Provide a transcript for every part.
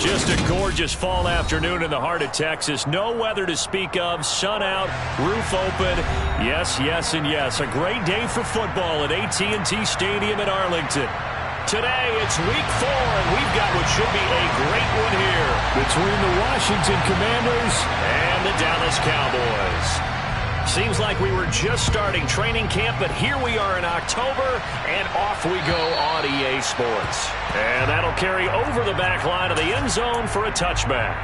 Just a gorgeous fall afternoon in the heart of Texas. No weather to speak of. Sun out, roof open. Yes, yes, and yes. A great day for football at AT&T Stadium in Arlington. Today, it's week 4, and we've got what should be a great one here between the Washington Commanders and the Dallas Cowboys. Seems like we were just starting training camp, but here we are in October, and off we go on EA Sports. And that'll carry over the back line of the end zone for a touchback.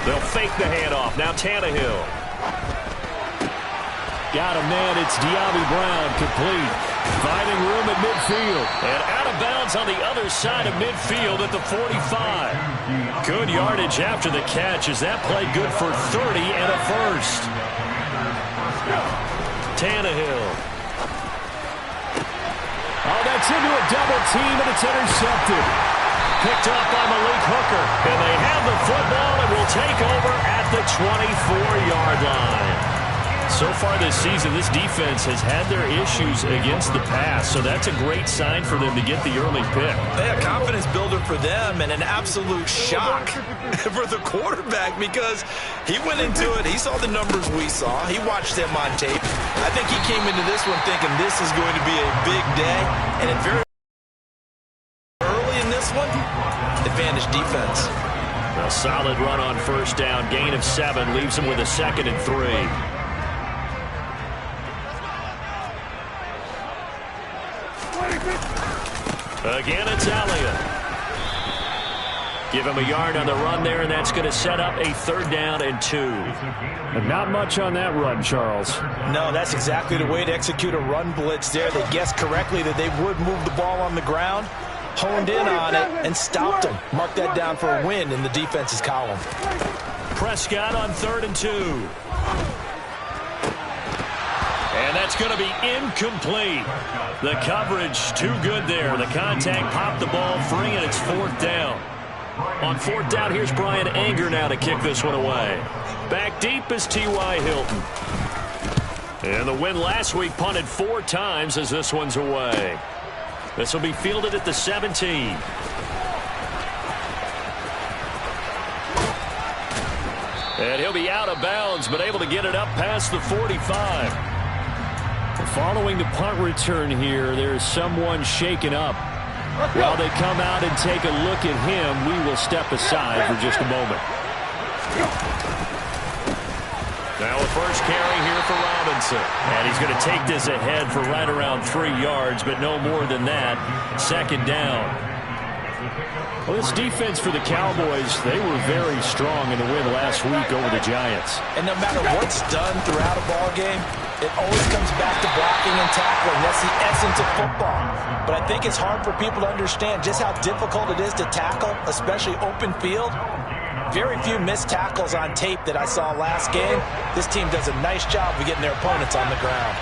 They'll fake the handoff. Now Tannehill. Got a man. It's De'Ami Brown. Complete. Finding room at midfield. And out of bounds on the other side of midfield at the 45. Good yardage after the catch. Is that play good for 30 and a first? Tannehill. Oh, that's into a double team, and it's intercepted. Picked up by Malik Hooker. And they have the football and will take over at the 24-yard line. So far this season, this defense has had their issues against the pass, so that's a great sign for them to get the early pick. Yeah, confidence builder for them and an absolute shock for the quarterback because he went into it. He saw the numbers we saw. He watched them on tape. I think he came into this one thinking this is going to be a big day, and it very early in this one, advantage defense. A solid run on first down. Gain of 7 leaves him with a 2nd and 3. Again, it's Elliott. Give him a yard on the run there, and that's going to set up a 3rd down and 2. And not much on that run, Charles. No, that's exactly the way to execute a run blitz there. They guessed correctly that they would move the ball on the ground, honed in on it, and stopped him. Mark that down for a win in the defense's column. Prescott on 3rd and 2. And that's going to be incomplete. The coverage too good there. The contact popped the ball free, and it's 4th down. On 4th down, here's Brian Anger now to kick this one away. Back deep is T.Y. Hilton. And the win last week punted 4 times as this one's away. This will be fielded at the 17. And he'll be out of bounds, but able to get it up past the 45. Following the punt return here, there's someone shaken up. While they come out and take a look at him, we will step aside for just a moment. Now a first carry here for Robinson. And he's going to take this ahead for right around 3 yards, but no more than that. 2nd down. Well, this defense for the Cowboys, they were very strong in the win last week over the Giants. And no matter what's done throughout a ball game, it always comes back to blocking and tackling. That's the essence of football. But I think it's hard for people to understand just how difficult it is to tackle, especially open field. Very few missed tackles on tape that I saw last game. This team does a nice job of getting their opponents on the ground.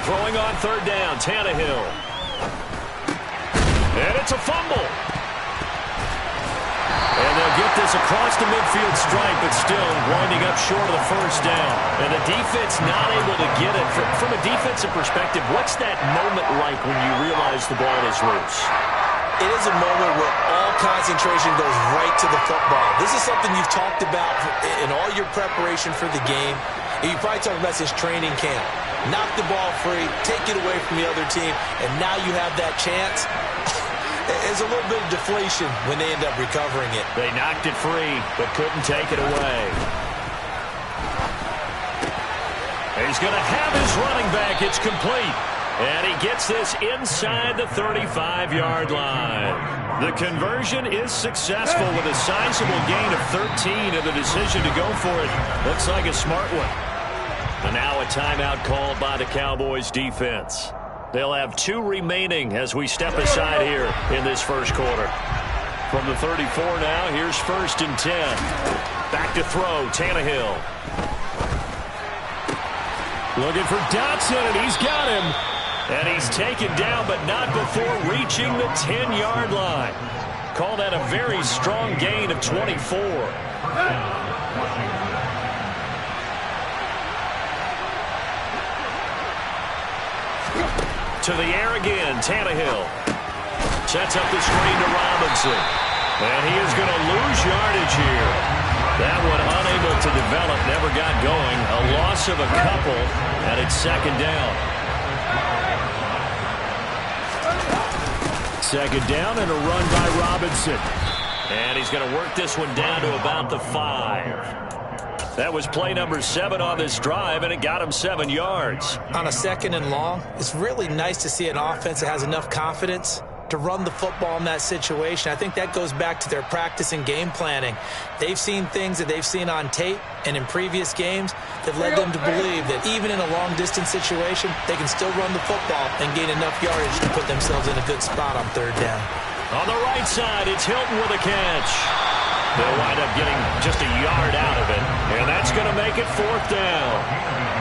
Throwing on 3rd down, Tannehill. And it's a fumble. And they'll get this across the midfield stripe, but still winding up short of the 1st down. And the defense not able to get it. From a defensive perspective, what's that moment like when you realize the ball is loose? It is a moment where all concentration goes right to the football. This is something you've talked about in all your preparation for the game. And you probably talked about this training camp. Knock the ball free, take it away from the other team, and now you have that chance. There's a little bit of deflation when they end up recovering it. They knocked it free, but couldn't take it away. He's going to have his running back. It's complete. And he gets this inside the 35-yard line. The conversion is successful with a sizable gain of 13, and the decision to go for it looks like a smart one. And now a timeout called by the Cowboys defense. They'll have 2 remaining as we step aside here in this first quarter. From the 34 now, here's 1st and 10. Back to throw, Tannehill. Looking for Dotson, and he's got him. And he's taken down, but not before reaching the 10-yard line. Call that a very strong gain of 24. To the air again, Tannehill. Sets up the screen to Robinson. And he is going to lose yardage here. That one unable to develop, never got going. A loss of a couple, and it's second down. Second down and a run by Robinson. And he's going to work this one down to about the 5. That was play number 7 on this drive, and it got him 7 yards. On a second and long, it's really nice to see an offense that has enough confidence to run the football in that situation. I think that goes back to their practice and game planning. They've seen things that they've seen on tape and in previous games that led them to believe that even in a long-distance situation, they can still run the football and gain enough yardage to put themselves in a good spot on third down. On the right side, it's Hilton with a catch. They'll wind up getting just a yard out of it, and that's going to make it fourth down.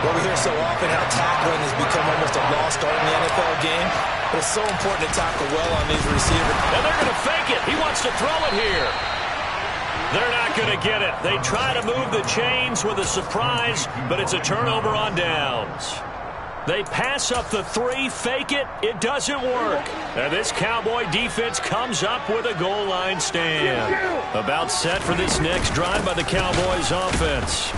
Well, we hear so often how tackling has become almost a lost art in the NFL game, but it's so important to tackle well on these receivers. And they're going to fake it. He wants to throw it here. They're not going to get it. They try to move the chains with a surprise, but it's a turnover on downs. They pass up the 3, fake it. It doesn't work. And this Cowboy defense comes up with a goal line stand. About set for this next drive by the Cowboys offense.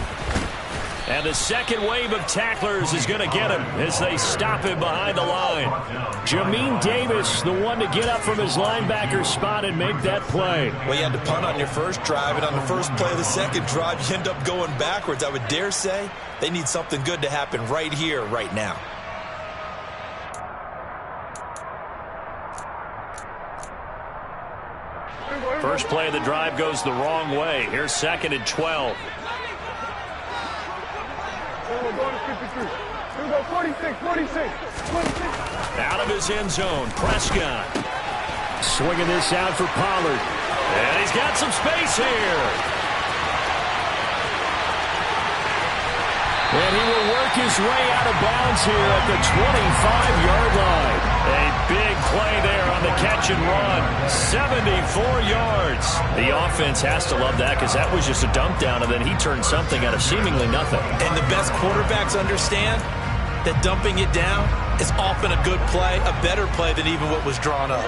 And the second wave of tacklers is going to get him as they stop him behind the line. Jamin Davis, the one to get up from his linebacker spot and make that play. Well, you had to punt on your first drive, and on the first play of the second drive, you end up going backwards. I would dare say they need something good to happen right here, right now. First play of the drive goes the wrong way. Here's second and 12. Out of his end zone, Prescott. Swinging this out for Pollard. And he's got some space here. And he will work his way out of bounds here at the 25-yard line. A big play there on the catch and run. 74 yards. The offense has to love that because that was just a dump down, and then he turned something out of seemingly nothing. And the best quarterbacks understand that dumping it down is often a good play, a better play than even what was drawn up.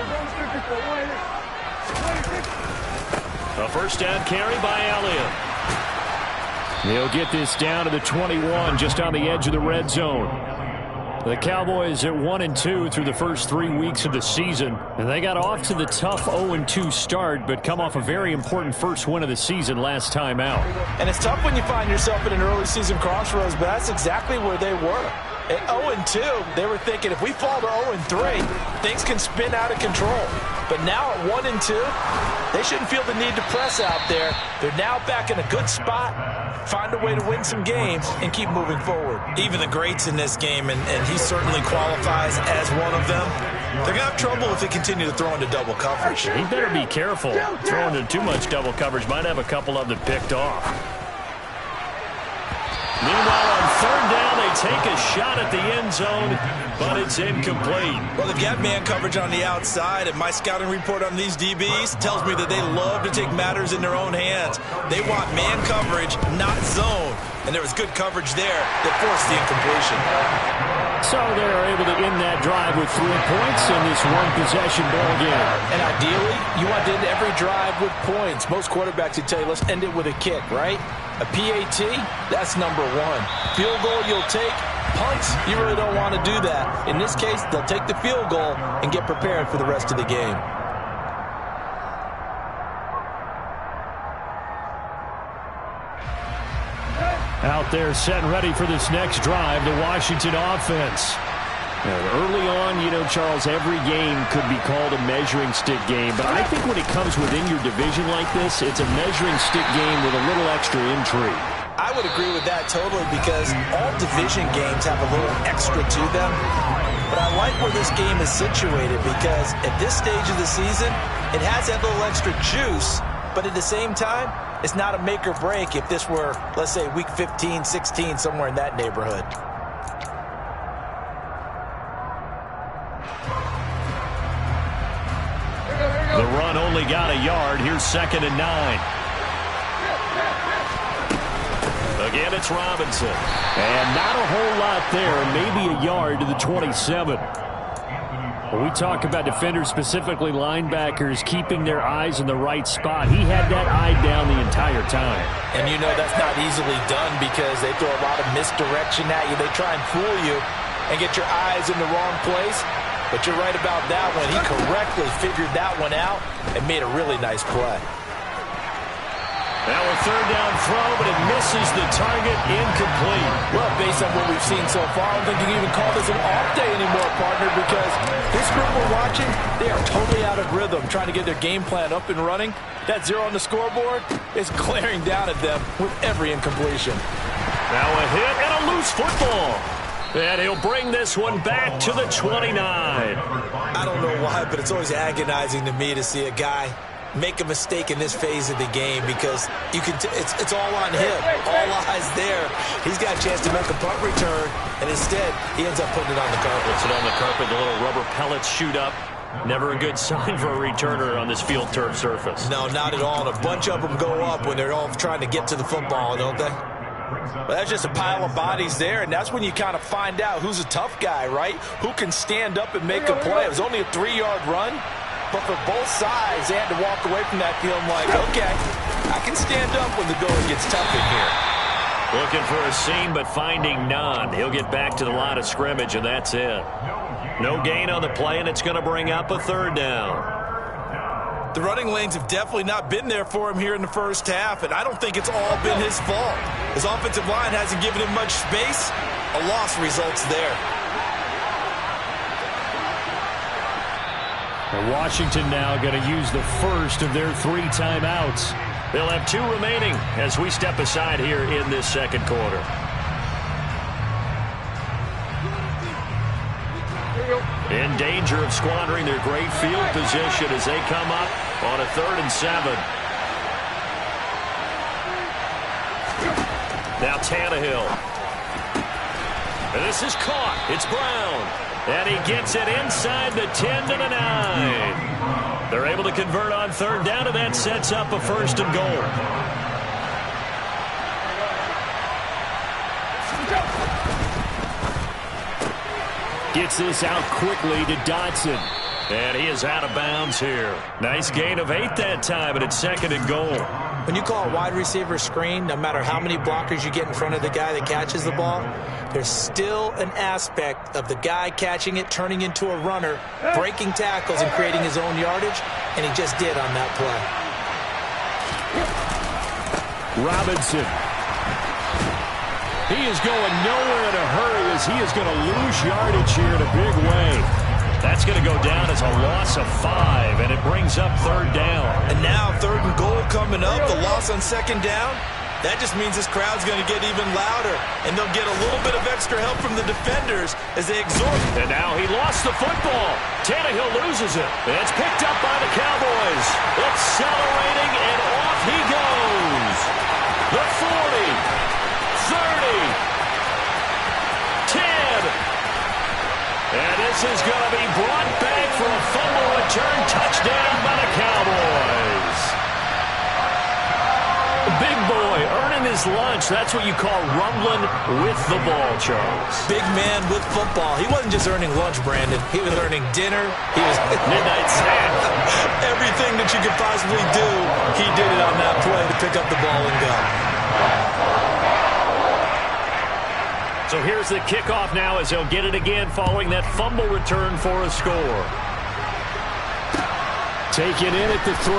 A first down carry by Elliott. They'll get this down to the 21, just on the edge of the red zone. The Cowboys at 1-2 through the first 3 weeks of the season. And they got off to the tough 0-2 start, but come off a very important first win of the season last time out. And it's tough when you find yourself at an early season crossroads, but that's exactly where they were. At 0-2, they were thinking if we fall to 0-3, things can spin out of control. But now at 1-2, they shouldn't feel the need to press out there. They're now back in a good spot, find a way to win some games, and keep moving forward. Even the greats in this game, and he certainly qualifies as one of them, they're going to have trouble if they continue to throw into double coverage. He better be careful. Throwing into too much double coverage might have a couple of them picked off. Meanwhile, on third down, they take a shot at the end zone, but it's incomplete. Well, they've got man coverage on the outside, and my scouting report on these DBs tells me that they love to take matters in their own hands. They want man coverage, not zone. And there was good coverage there that forced the incompletion. So they're able to end that drive with 3 points in this one-possession ball game. And ideally, you want to end every drive with points. Most quarterbacks would tell you, let's end it with a kick, right? A PAT, that's number 1. Field goal you'll take. Punts, you really don't want to do that. In this case, they'll take the field goal and get prepared for the rest of the game. Out there set and ready for this next drive, the Washington offense. And early on, you know, Charles, every game could be called a measuring stick game. But I think when it comes within your division like this, it's a measuring stick game with a little extra intrigue. I would agree with that totally because all division games have a little extra to them. But I like where this game is situated because at this stage of the season, it has that little extra juice. But at the same time, it's not a make or break if this were, let's say, week 15, 16, somewhere in that neighborhood. run only got a yard. Here's 2nd and 9. Again, it's Robinson. And not a whole lot there. Maybe a yard to the 27. When we talk about defenders, specifically linebackers, keeping their eyes in the right spot, he had that eye down the entire time. And you know that's not easily done because they throw a lot of misdirection at you. They try and fool you and get your eyes in the wrong place. But you're right about that one. He correctly figured that one out and made a really nice play. Now a 3rd down throw, but it misses the target, incomplete. Well, based on what we've seen so far, I don't think you can even call this an off day anymore, partner, because this group we're watching, they are totally out of rhythm, trying to get their game plan up and running. That 0 on the scoreboard is glaring down at them with every incompletion. Now a hit and a loose football. And he'll bring this one back to the 29. I don't know why, but it's always agonizing to me to see a guy make a mistake in this phase of the game because you can it's all on him. All eyes there. He's got a chance to make a punt return, and instead he ends up putting it on the carpet. Puts it on the carpet. The little rubber pellets shoot up. Never a good sign for a returner on this field turf surface. No, not at all. And a bunch of them go up when they're all trying to get to the football, don't they? Well, that's just a pile of bodies there, and that's when you kind of find out who's a tough guy, right? Who can stand up and make a play. It was only a 3-yard run. But for both sides, they had to walk away from that feeling like, okay, I can stand up when the going gets tough in here. Looking for a seam, but finding none. He'll get back to the line of scrimmage, and that's it. No gain on the play, and it's going to bring up a 3rd down. The running lanes have definitely not been there for him here in the first half, and I don't think it's all been his fault. His offensive line hasn't given him much space. A loss results there. And Washington now going to use the first of their 3 timeouts. They'll have 2 remaining as we step aside here in this second quarter. In danger of squandering their great field position as they come up on a 3rd and 7. Now Tannehill. And this is caught. It's Brown. And he gets it inside the 10 to the 9. They're able to convert on 3rd down, and that sets up a 1st and goal. Gets this out quickly to Dotson. And he is out of bounds here. Nice gain of 8 that time, and it's 2nd and goal. When you call a wide receiver screen, no matter how many blockers you get in front of the guy that catches the ball, there's still an aspect of the guy catching it, turning into a runner, breaking tackles and creating his own yardage, and he just did on that play. Robinson. He is going nowhere in a hurry as he is going to lose yardage here in a big way. That's going to go down as a loss of 5, and it brings up 3rd down. And now 3rd and goal coming up, the loss on 2nd down. That just means this crowd's going to get even louder, and they'll get a little bit of extra help from the defenders as they exhort. And now he lost the football. Tannehill loses it. It's picked up by the Cowboys. Accelerating, and off he goes. The 40, 30, 10. And this is going to be brought back for a fumble return touchdown by the Cowboys. Big boy earning his lunch. That's what you call rumbling with the ball, Charles. Big man with football. He wasn't just earning lunch, Brandon. He was earning dinner. He was midnight snack. Everything that you could possibly do, he did it on that play to pick up the ball and go. So here's the kickoff now as he'll get it again following that fumble return for a score. Taken in at the 3.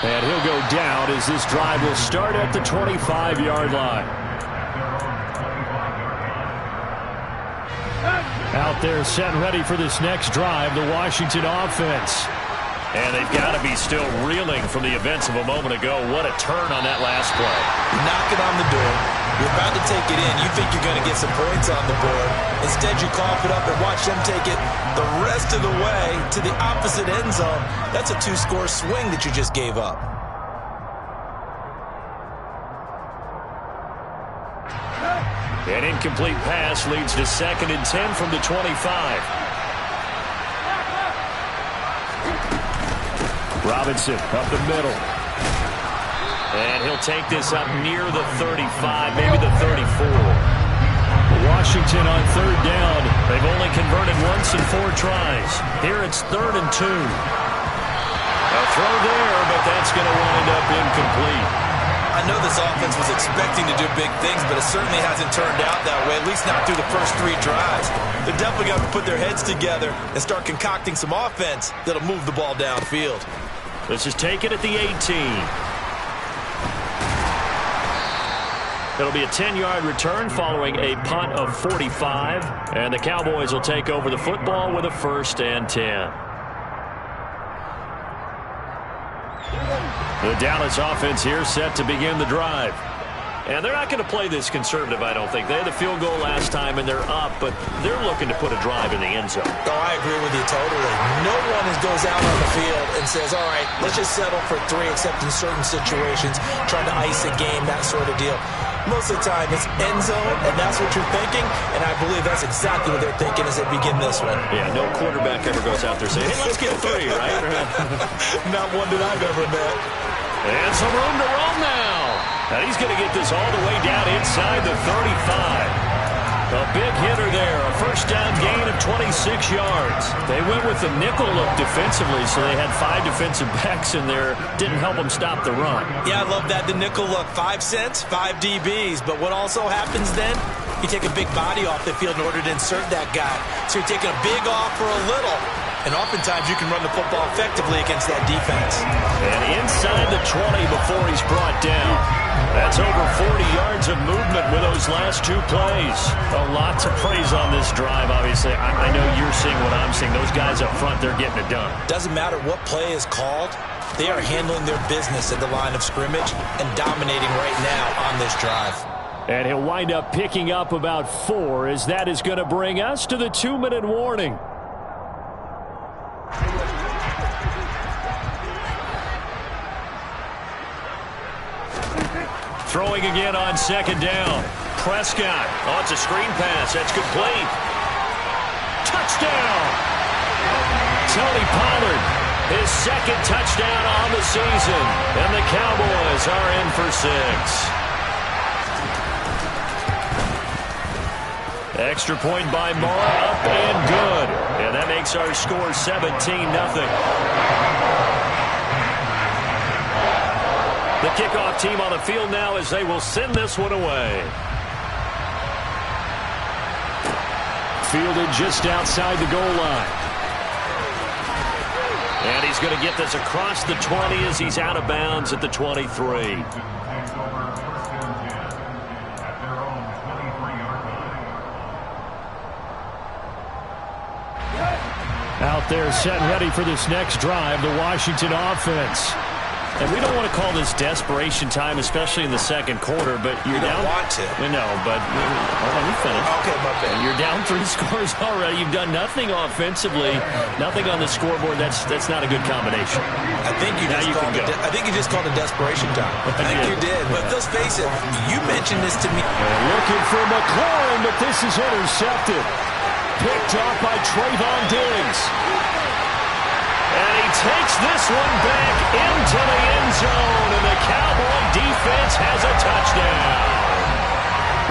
And he'll go down as this drive will start at the 25-yard line. Out there set and ready for this next drive, the Washington offense. And they've got to be still reeling from the events of a moment ago. What a turn on that last play. Knocking on the door. You're about to take it in. You think you're going to get some points on the board. Instead, you cough it up and watch them take it the rest of the way to the opposite end zone. That's a 2-score swing that you just gave up. An incomplete pass leads to 2nd and 10 from the 25. Robinson up the middle. And he'll take this up near the 35, maybe the 34. Washington on third down. They've only converted once in 4 tries. Here it's 3rd and 2. A throw there, but that's going to wind up incomplete. I know this offense was expecting to do big things, but it certainly hasn't turned out that way, at least not through the first 3 drives. They're definitely going to put their heads together and start concocting some offense that'll move the ball downfield. This is taken at the 18. It'll be a 10-yard return following a punt of 45. And the Cowboys will take over the football with a 1st and 10. The Dallas offense here set to begin the drive. And they're not going to play this conservative, I don't think. They had the field goal last time, and they're up, but they're looking to put a drive in the end zone. Oh, I agree with you totally. No one goes out on the field and says, all right, let's just settle for 3, except in certain situations, trying to ice a game, that sort of deal. Most of the time, it's end zone, and that's what you're thinking, and I believe that's exactly what they're thinking as they begin this one. Yeah, no quarterback ever goes out there saying, hey, let's get 3, right? Not one that I've ever met. And some room to roll now. And he's going to get this all the way down inside the 35. A big hitter there, a 1st down gain of 26 yards. They went with the nickel look defensively, so they had 5 defensive backs in there. Didn't help them stop the run. Yeah, I love that, the nickel look. 5 cents, 5 DBs. But what also happens then, you take a big body off the field in order to insert that guy. So you're taking a big off for a little. And oftentimes you can run the football effectively against that defense. And inside the 20 before he's brought down. That's over 40 yards of movement with those last 2 plays. A lot to praise on this drive, obviously. I know you're seeing what I'm seeing. Those guys up front, they're getting it done. Doesn't matter what play is called. They are handling their business at the line of scrimmage and dominating right now on this drive. And he'll wind up picking up about 4, as that is going to bring us to the 2-minute warning. Throwing again on 2nd down. Prescott. Oh, it's a screen pass. That's complete. Touchdown! Tony Pollard, his 2nd touchdown on the season. And the Cowboys are in for 6. Extra point by Moore, up and good. And that makes our score 17-0. The kickoff team on the field now as they will send this one away. Fielded just outside the goal line. And he's going to get this across the 20 as he's out of bounds at the 23. Out there set and ready for this next drive, the Washington offense. And we don't want to call this desperation time, especially in the 2nd quarter, but you're down. You don't want to. No, but let me finish. Okay, my bad. You're down 3 scores already. You've done nothing offensively, nothing on the scoreboard. That's not a good combination. I think you just called it desperation time. I think you did. But let's face it, you mentioned this to me. Looking for McLaurin, but this is intercepted. Picked off by Trayvon Diggs. And he takes this one back into the end zone, and the Cowboy defense has a touchdown.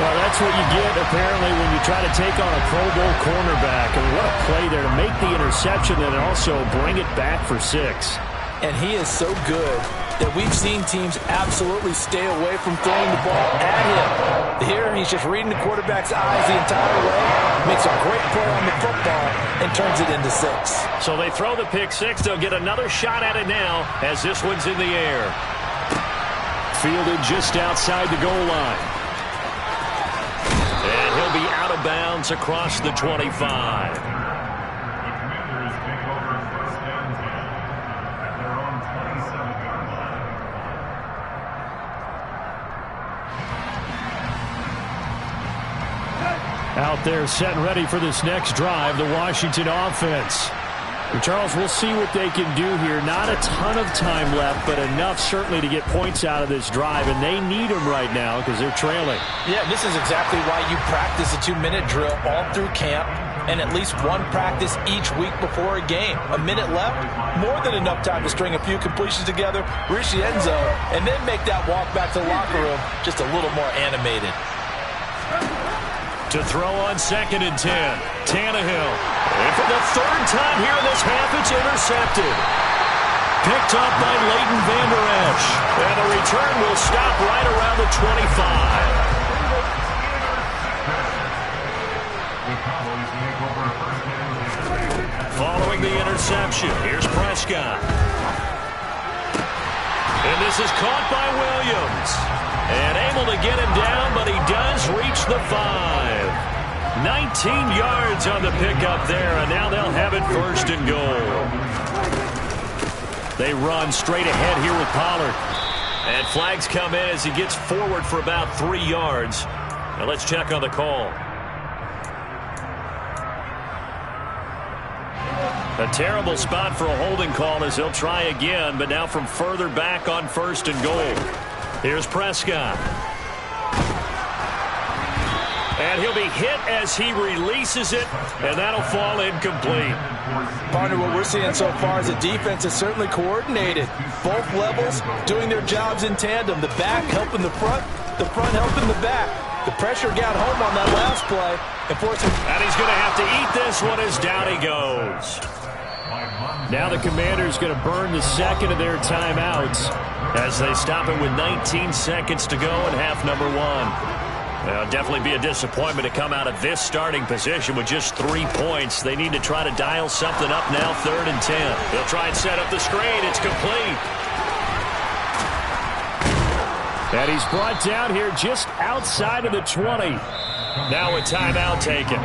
Well, that's what you get, apparently, when you try to take on a Pro Bowl cornerback. And what a play there to make the interception and also bring it back for 6. And he is so good that we've seen teams absolutely stay away from throwing the ball at him. Here, he's just reading the quarterback's eyes the entire way, makes a great play on the football, and turns it into 6. So they throw the pick 6. They'll get another shot at it now as this one's in the air. Fielded just outside the goal line. And he'll be out of bounds across the 25. Out there set and ready for this next drive, the Washington offense. And Charles, we'll see what they can do here. Not a ton of time left, but enough certainly to get points out of this drive, and they need them right now because they're trailing. Yeah, this is exactly why you practice a 2-minute drill all through camp. and at least one practice each week before a game. A minute left, more than enough time to string a few completions together, reach the end zone, and then make that walk back to the locker room just a little more animated. To throw on 2nd and 10, Tannehill. And for the third time here in this half, it's intercepted. Picked up by Leighton Vander Esch. And the return will stop right around the 25. Following the interception, here's Prescott. And this is caught by Williams. And able to get him down, but he does reach the 5. 19 yards on the pickup there, and now they'll have it 1st and goal. They run straight ahead here with Pollard. And flags come in as he gets forward for about 3 yards. Now let's check on the call. A terrible spot for a holding call as he'll try again, but now from further back on 1st and goal. Here's Prescott. And he'll be hit as he releases it, and that'll fall incomplete. Partner, what we're seeing so far is the defense is certainly coordinated. Both levels doing their jobs in tandem. The back helping the front helping the back. The pressure got home on that last play. And he's going to have to eat this one as down he goes. Now the Commanders going to burn the second of their timeouts as they stop it with 19 seconds to go in half number 1. It'll definitely be a disappointment to come out of this starting position with just 3 points. They need to try to dial something up now, 3rd and 10. They'll try and set up the screen. It's complete. And he's brought down here just outside of the 20. Now a timeout taken.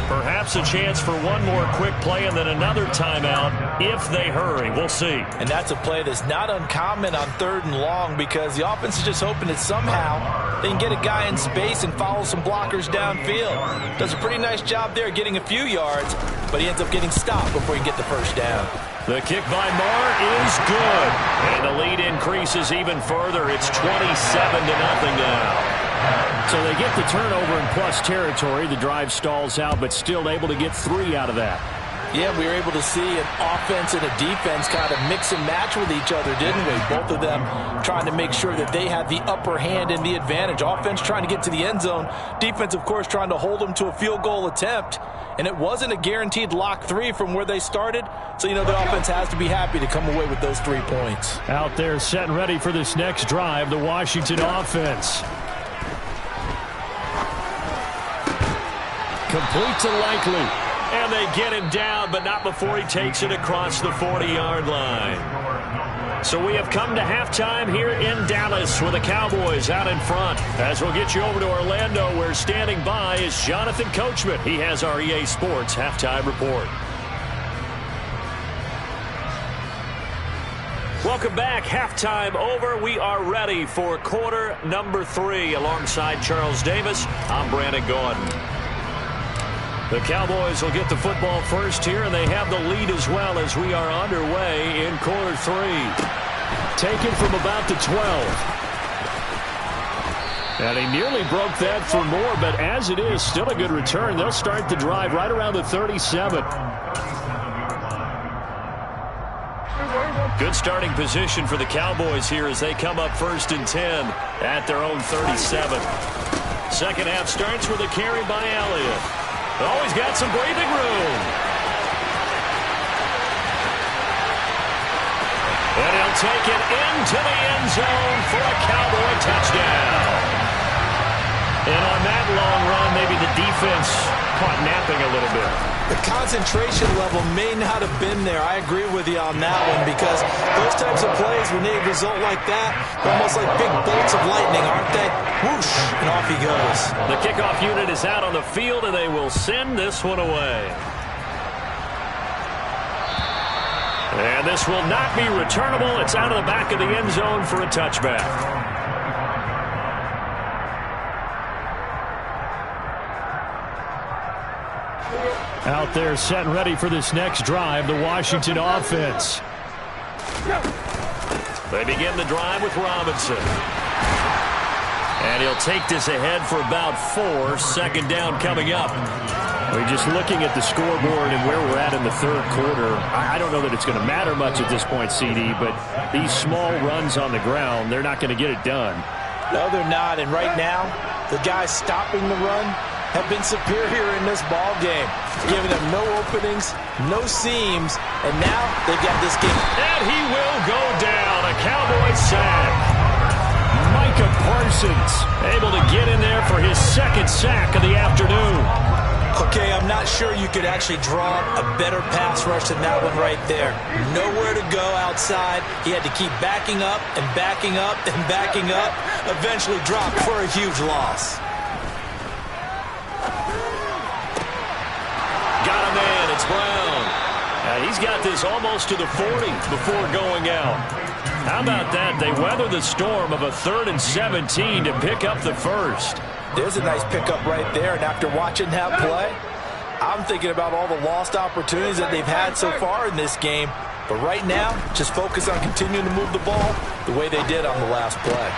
Perhaps a chance for one more quick play and then another timeout if they hurry. We'll see. And that's a play that's not uncommon on 3rd and long because the offense is just hoping that somehow they can get a guy in space and follow some blockers downfield. Does a pretty nice job there getting a few yards, but he ends up getting stopped before he can get the 1st down. The kick by Marr is good. And the lead increases even further. It's 27-0 now. So they get the turnover in plus territory. The drive stalls out, but still able to get 3 out of that. Yeah, we were able to see an offense and a defense kind of mix and match with each other, didn't we? Both of them trying to make sure that they had the upper hand and the advantage. Offense trying to get to the end zone. Defense, of course, trying to hold them to a field goal attempt. And it wasn't a guaranteed lock 3 from where they started. So, you know, the offense has to be happy to come away with those 3 points. Out there set and ready for this next drive, the Washington offense. Complete to Likely. And they get him down, but not before he takes it across the 40-yard line. So we have come to halftime here in Dallas with the Cowboys out in front. As we'll get you over to Orlando, where standing by is Jonathan Coachman. He has our EA Sports halftime report. Welcome back. Halftime over. We are ready for quarter number 3. Alongside Charles Davis, I'm Brandon Gordon. The Cowboys will get the football first here, and they have the lead as well as we are underway in quarter 3. Taken from about the 12. And he nearly broke that for more, but as it is, still a good return. They'll start the drive right around the 37. Good starting position for the Cowboys here as they come up 1st and 10 at their own 37. Second half starts with a carry by Elliott. Always got some breathing room. And he'll take it into the end zone for a Cowboy touchdown. And on that long run, maybe the defense caught napping a little bit. The concentration level may not have been there. I agree with you on that one because those types of plays, when they result like that, they're almost like big bolts of lightning, aren't they? Whoosh, and off he goes. The kickoff unit is out on the field, and they will send this one away. And this will not be returnable. It's out of the back of the end zone for a touchback. Out there set and ready for this next drive, the Washington offense. They begin the drive with Robinson. And he'll take this ahead for about 4. Second down coming up. We're just looking at the scoreboard and where we're at in the third quarter. I don't know that it's going to matter much at this point, CD, but these small runs on the ground, they're not going to get it done. No, they're not. And right now, the guys stopping the run have been superior in this ball game, giving them no openings, no seams, and now they've got this game. And he will go down. A Cowboys sack. Micah Parsons able to get in there for his second sack of the afternoon. Okay, I'm not sure you could actually draw a better pass rush than that one right there. Nowhere to go outside. He had to keep backing up and backing up and backing up. Eventually dropped for a huge loss. Got a man. It's Brown. He's got this almost to the 40 before going out. How about that? They weather the storm of a 3rd and 17 to pick up the first. There's a nice pickup right there, and after watching that play, I'm thinking about all the lost opportunities that they've had so far in this game. But right now, just focus on continuing to move the ball the way they did on the last play.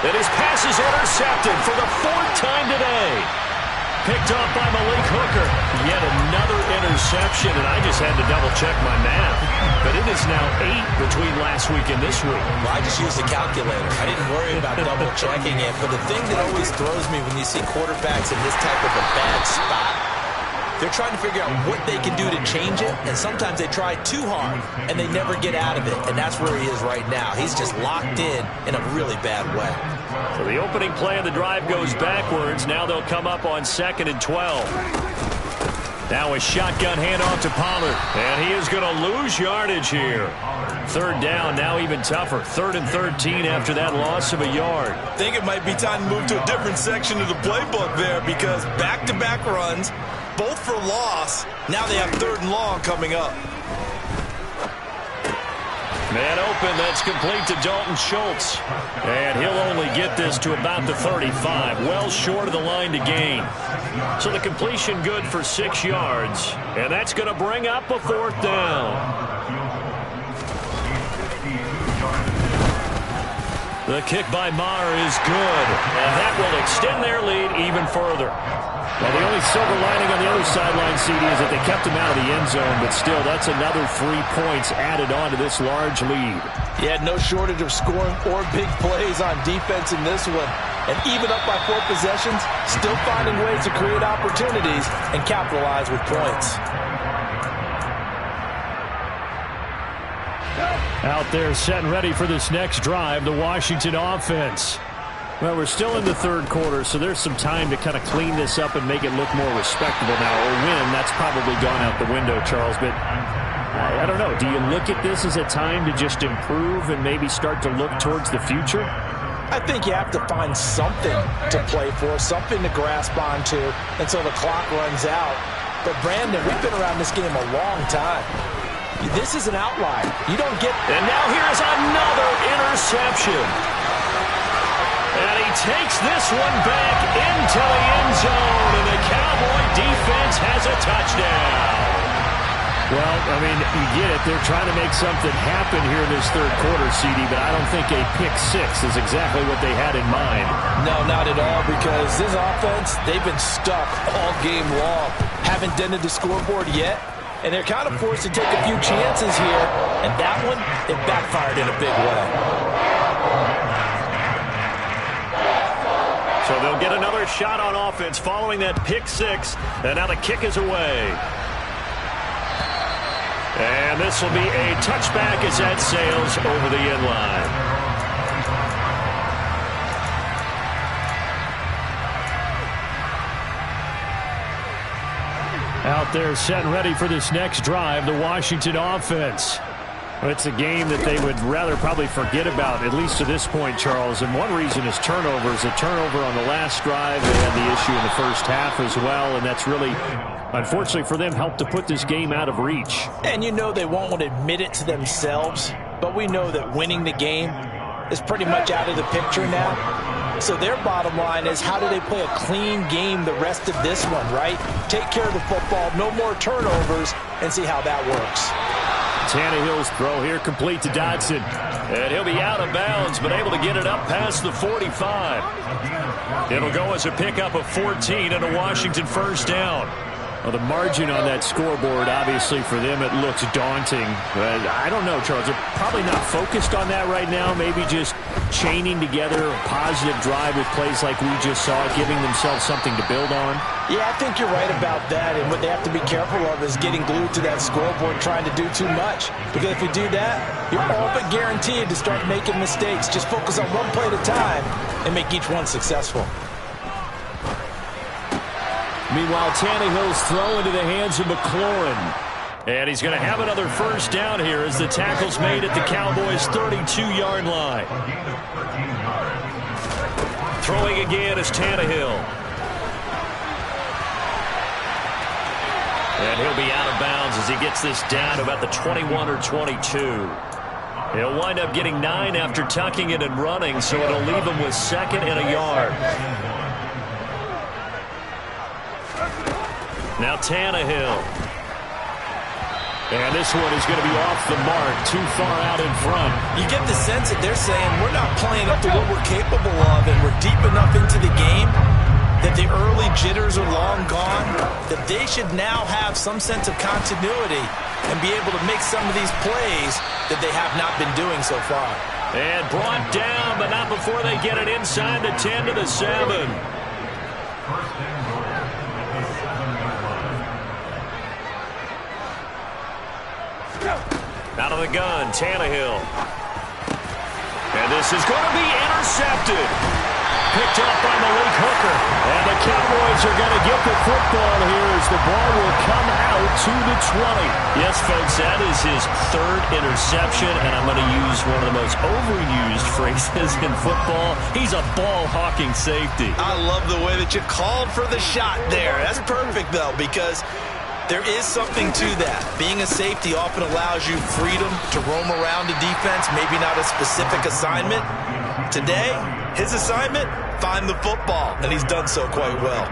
And his pass is intercepted for the 4th time today. Picked off by Malik Hooker. Yet another interception, and I just had to double-check my math. But it is now 8 between last week and this week. Well, I just used a calculator. I didn't worry about double-checking it. But the thing that always throws me when you see quarterbacks in this type of a bad spot, they're trying to figure out what they can do to change it, and sometimes they try too hard, and they never get out of it. And that's where he is right now. He's just locked in a really bad way. So the opening play of the drive goes backwards. Now they'll come up on 2nd and 12. Now a shotgun handoff to Pollard. And he is going to lose yardage here. 3rd down, now even tougher. 3rd and 13 after that loss of a yard. I think it might be time to move to a different section of the playbook there, because back-to-back runs, both for loss. Now they have 3rd and long coming up. Man open, that's complete to Dalton Schultz. And he'll only get this to about the 35, well short of the line to gain. So the completion good for 6 yards, and that's going to bring up a 4th down. The kick by Maher is good, and that will extend their lead even further. Well, the only silver lining on the other sideline, CD, is that they kept him out of the end zone, but still, that's another 3 points added on to this large lead. Yeah, no shortage of scoring or big plays on defense in this one. And even up by 4 possessions, still finding ways to create opportunities and capitalize with points. Out there set and ready for this next drive, the Washington offense. Well, we're still in the 3rd quarter, so there's some time to kind of clean this up and make it look more respectable now. Or win, that's probably gone out the window, Charles. But I don't know. Do you look at this as a time to just improve and maybe start to look towards the future? I think you have to find something to play for, something to grasp onto until the clock runs out. But, Brandon, we've been around this game a long time. This is an outlier. You don't get... And now here's another interception. And he takes this one back into the end zone, and the Cowboy defense has a touchdown. Well, I mean, you get it. They're trying to make something happen here in this 3rd quarter, CD, but I don't think a pick-6 is exactly what they had in mind. No, not at all, because this offense, they've been stuck all game long. Haven't dented the scoreboard yet, and they're kind of forced to take a few chances here, and that one, it backfired in a big way. So they'll get another shot on offense following that pick-6, and now the kick is away. And this will be a touchback as that sails over the end line. Out there set and ready for this next drive, the Washington offense. It's a game that they would rather probably forget about, at least to this point, Charles. And one reason is turnovers. A turnover on the last drive. They had the issue in the first half as well, and that's really, unfortunately for them, helped to put this game out of reach. And you know they won't admit it to themselves, but we know that winning the game is pretty much out of the picture now. So their bottom line is, how do they play a clean game the rest of this one, right? Take care of the football, no more turnovers, and see how that works. Tannehill's throw here complete to Dodson. And he'll be out of bounds, but able to get it up past the 45. It'll go as a pickup of 14 and a Washington 1st down. Well, the margin on that scoreboard, obviously, for them, it looks daunting. But I don't know, Charles. They're probably not focused on that right now. Maybe just chaining together a positive drive with plays like we just saw, giving themselves something to build on. Yeah, I think you're right about that. And what they have to be careful of is getting glued to that scoreboard trying to do too much. Because if you do that, you're all but guaranteed to start making mistakes. Just focus on one play at a time and make each one successful. Meanwhile, Tannehill's throw into the hands of McLaurin. And he's going to have another first down here as the tackle's made at the Cowboys' 32-yard line. Throwing again is Tannehill. And he'll be out of bounds as he gets this down to about the 21 or 22. He'll wind up getting 9 after tucking it and running, so it'll leave him with 2nd and a yard. Now Tannehill. And this one is going to be off the mark, too far out in front. You get the sense that they're saying we're not playing up to what we're capable of, and we're deep enough into the game that the early jitters are long gone, that they should now have some sense of continuity and be able to make some of these plays that they have not been doing so far. And brought down, but not before they get it inside the 10 to the 7. Out of the gun, Tannehill. And this is going to be intercepted. Picked up by Malik Hooker. And the Cowboys are going to get the football here as the ball will come out to the 20. Yes, folks, that is his 3rd interception, and I'm going to use one of the most overused phrases in football. He's a ball-hawking safety. I love the way that you called for the shot there. That's perfect, though, because there is something to that. Being a safety often allows you freedom to roam around a defense, maybe not a specific assignment. Today, his assignment, find the football, and he's done so quite well.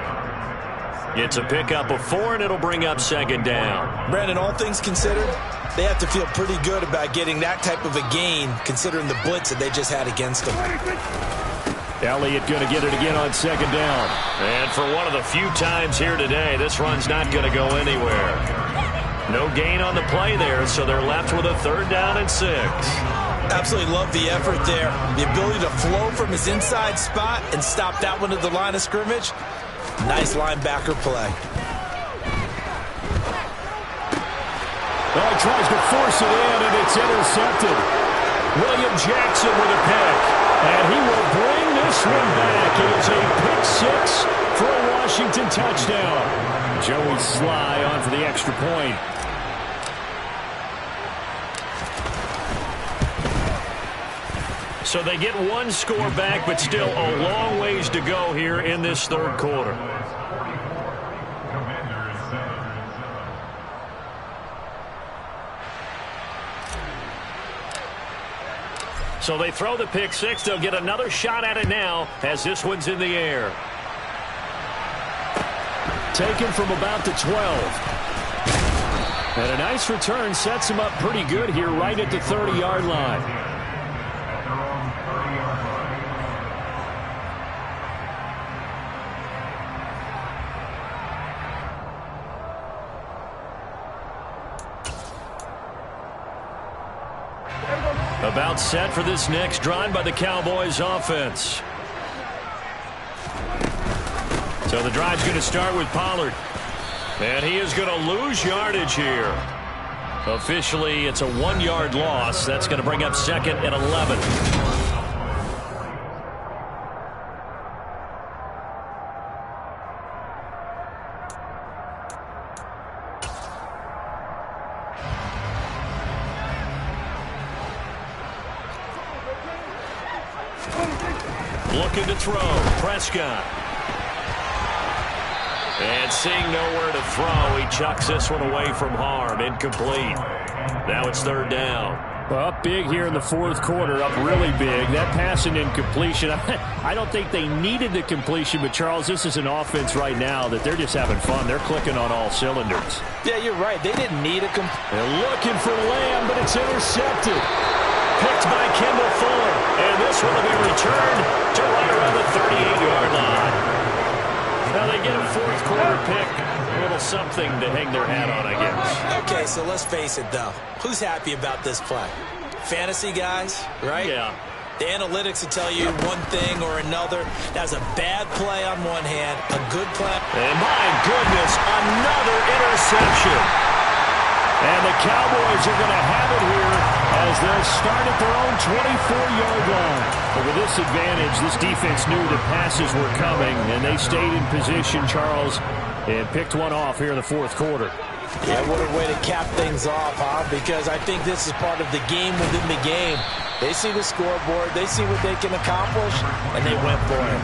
It's a pickup of 4, and it'll bring up 2nd down. Brandon, all things considered, they have to feel pretty good about getting that type of a gain, considering the blitz that they just had against them. Elliott going to get it again on 2nd down. And for one of the few times here today, this run's not going to go anywhere. No gain on the play there, so they're left with a 3rd down and 6. Absolutely love the effort there. The ability to flow from his inside spot and stop that one at the line of scrimmage. Nice linebacker play. Well, he tries to force it in, and it's intercepted. William Jackson with a pick. And he will bring this one back. It is a pick 6 for a Washington touchdown. Joey Sly on for the extra point. So they get 1 score back, but still a long ways to go here in this 3rd quarter. So they throw the pick 6. They'll get another shot at it now as this one's in the air. Taken from about the 12. And a nice return sets him up pretty good here right at the 30-yard line. About set for this next drive by the Cowboys offense. So the drive's going to start with Pollard. And he is going to lose yardage here. Officially, it's a 1-yard loss. That's going to bring up 2nd and 11. Looking to throw. Prescott. And seeing nowhere to throw, he chucks this one away from harm. Incomplete. Now it's 3rd down. Well, up big here in the 4th quarter, up really big. That pass and incompletion, I don't think they needed the completion, but Charles, this is an offense right now that they're just having fun. They're clicking on all cylinders. Yeah, you're right. They didn't need a They're looking for Lamb, but it's intercepted. Picked by Kendall Fuller. And this one will be returned to right around the 38-yard line. Now they get a fourth quarter pick. A little something to hang their hat on, I guess. Okay, so let's face it, though. Who's happy about this play? Fantasy guys, right? Yeah. The analytics will tell you one thing or another. That's a bad play on one hand, a good play. And my goodness, another interception. And the Cowboys are going to have it here as they'll start at their own 24-yard line. But with this advantage, this defense knew that passes were coming, and they stayed in position, Charles, and picked one off here in the fourth quarter. Yeah, what a way to cap things off, huh? Because I think this is part of the game within the game. They see the scoreboard, they see what they can accomplish, and they went for it.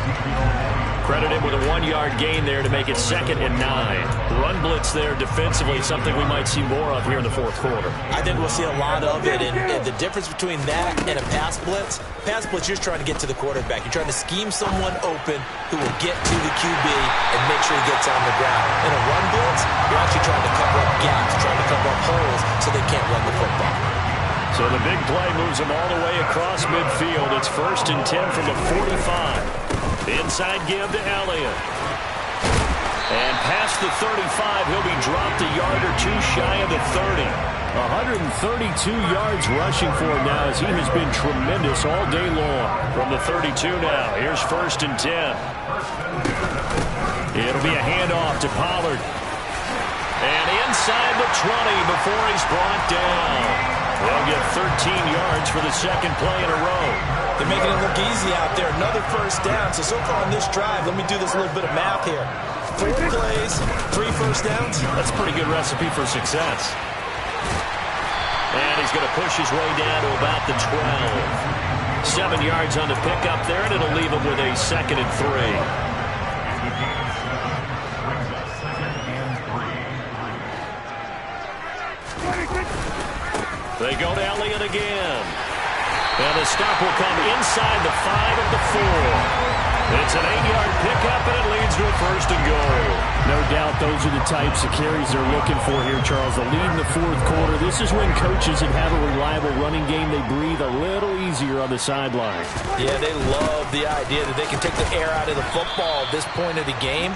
Credit him with a 1-yard gain there to make it 2nd and 9. Run blitz there defensively, something we might see more of here in the fourth quarter. I think we'll see a lot of it, and the difference between that and a pass blitz, you're just trying to get to the quarterback. You're trying to scheme someone open who will get to the QB and make sure he gets on the ground. In a run blitz, you're actually trying to cover up gaps, trying to cover up holes so they can't run the football. So the big play moves them all the way across midfield. It's 1st and 10 from the 45. Inside give to Elliott. And past the 35, he'll be dropped a yard or two shy of the 30. 132 yards rushing for him now as he has been tremendous all day long. From the 32 now, here's 1st and 10. It'll be a handoff to Pollard. And inside the 20 before he's brought down. They'll get 13 yards for the second play in a row. They're making it look easy out there. Another first down. So far on this drive, let me do this little bit of math here. 4 plays, 3 first downs. That's a pretty good recipe for success. And he's going to push his way down to about the 12. 7 yards on the pickup there, and it'll leave him with a 2nd and 3. They go to Elliott again. And the stop will come inside the 5 of the 4. It's an 8-yard pickup, and it leads to a 1st and goal. No doubt those are the types of carries they're looking for here, Charles. The lead in the fourth quarter. This is when coaches that have a reliable running game, they breathe a little easier on the sideline. Yeah, they love the idea that they can take the air out of the football at this point of the game.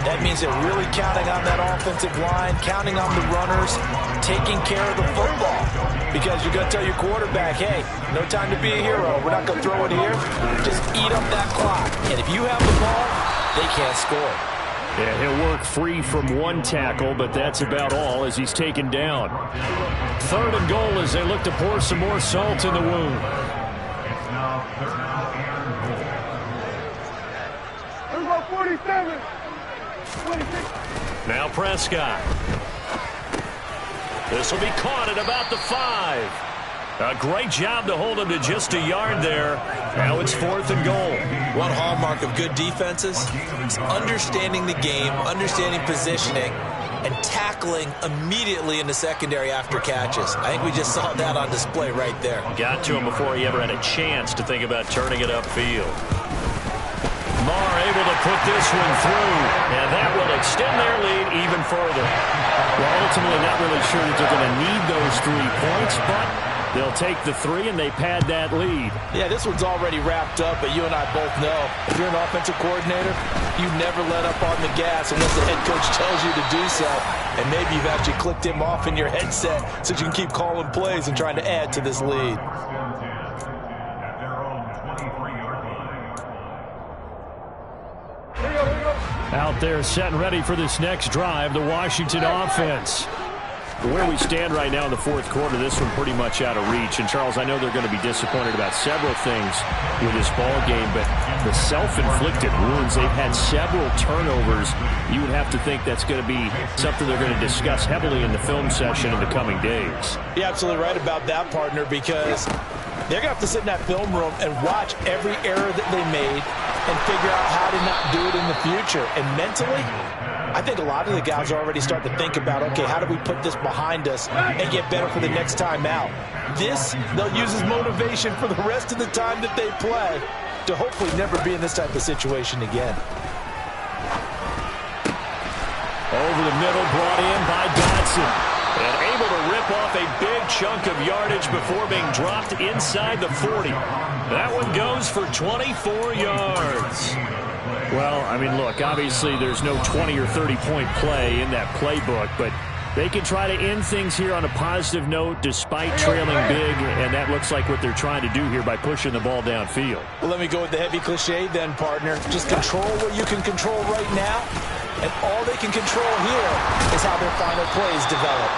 That means they're really counting on that offensive line, counting on the runners, taking care of the football. Because you're going to tell your quarterback, hey, no time to be a hero. We're not going to throw it here. Just eat up that clock. And if you have the ball, they can't score. Yeah, he'll work free from one tackle, but that's about all as he's taken down. 3rd and goal as they look to pour some more salt in the wound. Let's go 47. Now Prescott. This will be caught at about the 5. A great job to hold him to just a yard there. Now it's 4th and goal. One hallmark of good defenses is understanding the game, understanding positioning, and tackling immediately in the secondary after catches. I think we just saw that on display right there. Got to him before he ever had a chance to think about turning it upfield. Marr able to put this one through, and that will extend their lead even further. Well, ultimately not really sure that they're going to need those 3 points, but they'll take the 3 and they pad that lead. Yeah, this one's already wrapped up, but you and I both know if you're an offensive coordinator, you never let up on the gas unless the head coach tells you to do so. And maybe you've actually clicked him off in your headset so you can keep calling plays and trying to add to this lead. Out there set and ready for this next drive, the Washington offense. Where we stand right now in the fourth quarter, this one pretty much out of reach. And, Charles, I know they're going to be disappointed about several things with this ball game, but the self-inflicted wounds, they've had several turnovers. You would have to think that's going to be something they're going to discuss heavily in the film session in the coming days. You're absolutely right about that, partner, because they're going to have to sit in that film room and watch every error that they made and figure out how to not do it in the future. And mentally, I think a lot of the guys are already starting to think about, okay, how do we put this behind us and get better for the next time out? This, they'll use as motivation for the rest of the time that they play to hopefully never be in this type of situation again. Over the middle, brought in by Dodson. And able to rip off a big chunk of yardage before being dropped inside the 40. That one goes for 24 yards. Well, I mean, look, obviously there's no 20 or 30-point play in that playbook, but they can try to end things here on a positive note despite trailing big, and that looks like what they're trying to do here by pushing the ball downfield. Well, let me go with the heavy cliche then, partner. Just control what you can control right now, and all they can control here is how their final plays develop.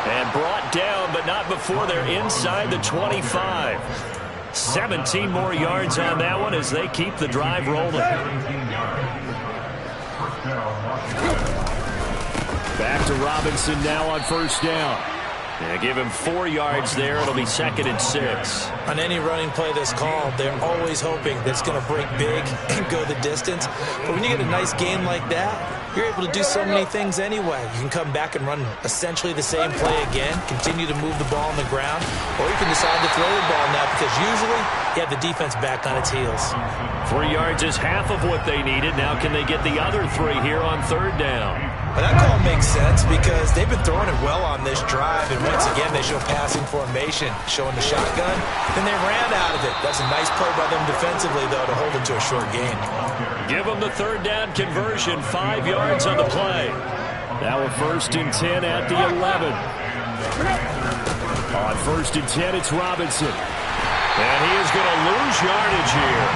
And brought down, but not before they're inside the 25. 17 more yards on that one as they keep the drive rolling. Back to Robinson now on first down. And give him 4 yards there. It'll be 2nd and 6. On any running play that's called, they're always hoping that it's going to break big and go the distance. But when you get a nice game like that, you're able to do so many things anyway. You can come back and run essentially the same play again, continue to move the ball on the ground, or you can decide to throw the ball now because usually you have the defense back on its heels. 3 yards is half of what they needed. Now can they get the other 3 here on 3rd down? Well, that call makes sense because they've been throwing it well on this drive, and once again they show passing formation, showing the shotgun, and they ran out of it. That's a nice play by them defensively, though, to hold it to a short gain. Give them the 3rd down conversion, 5 yards on the play. Now a 1st and 10 at the 11. On 1st and 10, it's Robinson. And he is going to lose yardage here.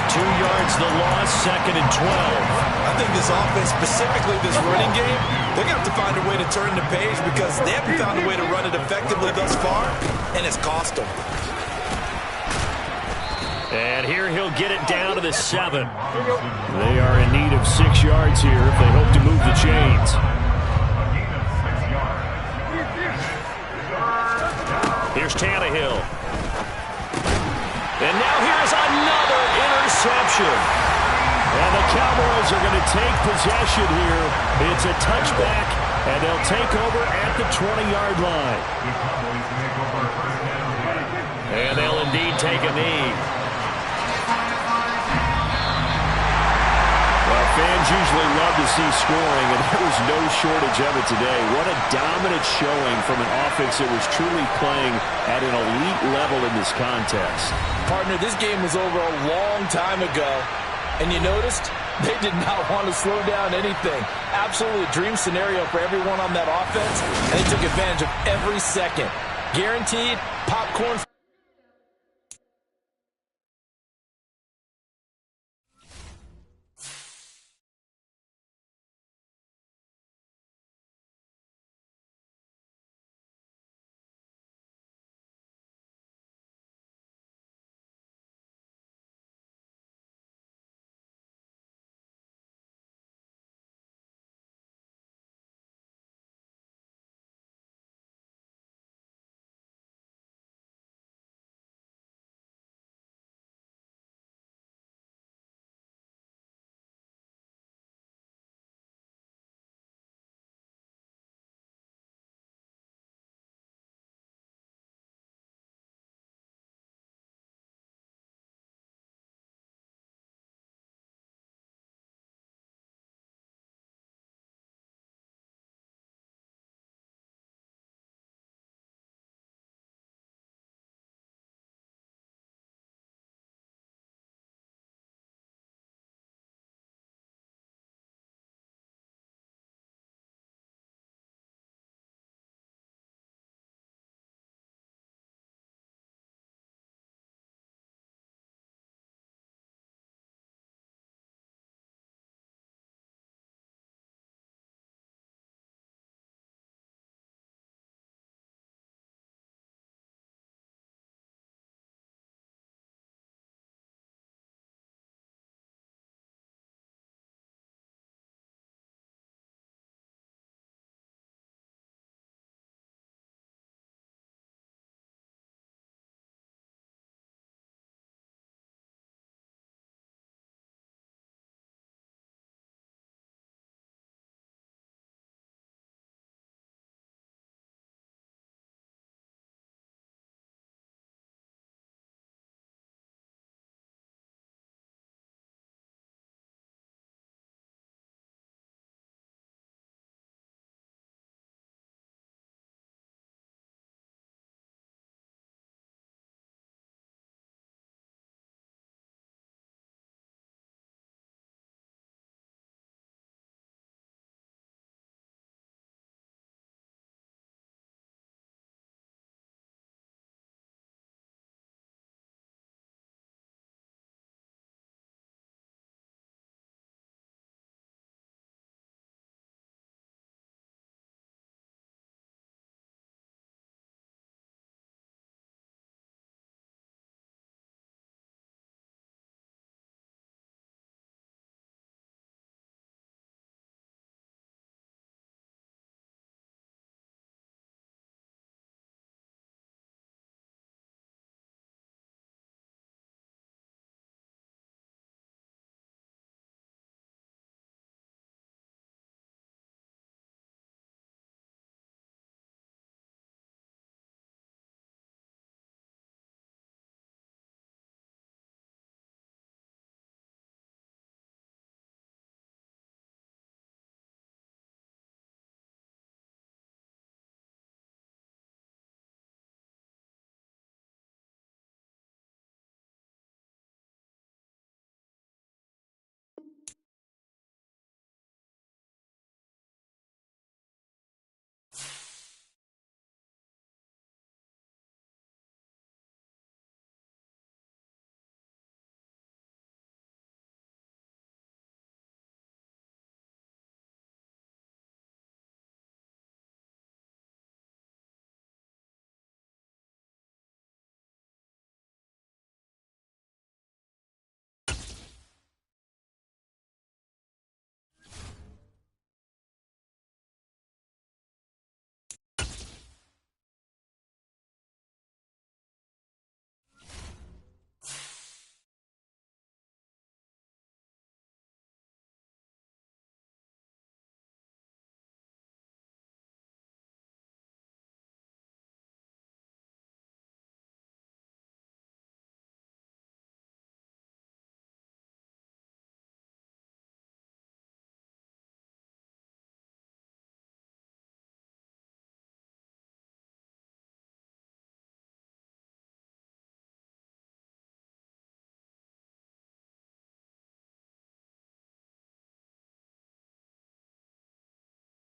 2 yards the loss, 2nd and 12. I think this offense, specifically this running game, they're going to have to find a way to turn the page because they haven't found a way to run it effectively thus far, and it's cost them. And here he'll get it down to the 7. They are in need of 6 yards here if they hope to move the chains. Here's Tannehill. And now here's another interception. And the Cowboys are going to take possession here. It's a touchback, and they'll take over at the 20-yard line. And they'll indeed take a knee. Well, fans usually love to see scoring, and there was no shortage of it today. What a dominant showing from an offense that was truly playing at an elite level in this contest. Partner, this game was over a long time ago, and you noticed they did not want to slow down anything. Absolutely a dream scenario for everyone on that offense, and they took advantage of every second. Guaranteed popcorn.